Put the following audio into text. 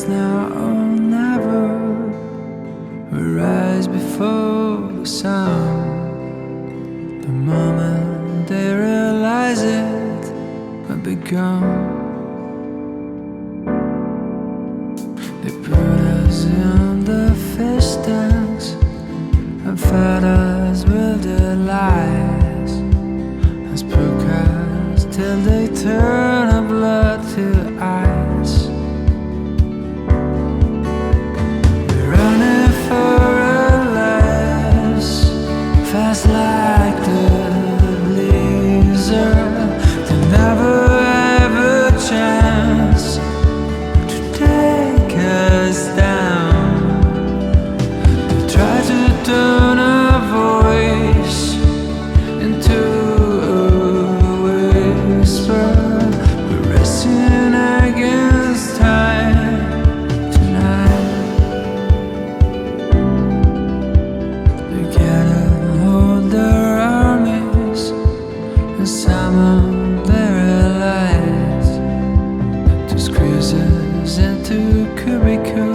It's now or never. We rise before the sun. The moment they realize it, we'll be gone. They put us in the fish tanks and fed us with their lies, as broadcast till they turn our blood to ice. We're running for our lives, fast like the blizzard. They never have a chance to take us down. They try to turn our voice into a whisper. We're racing against time tonight. They gathered all their armies and summon their allies to squeeze us into cubicles.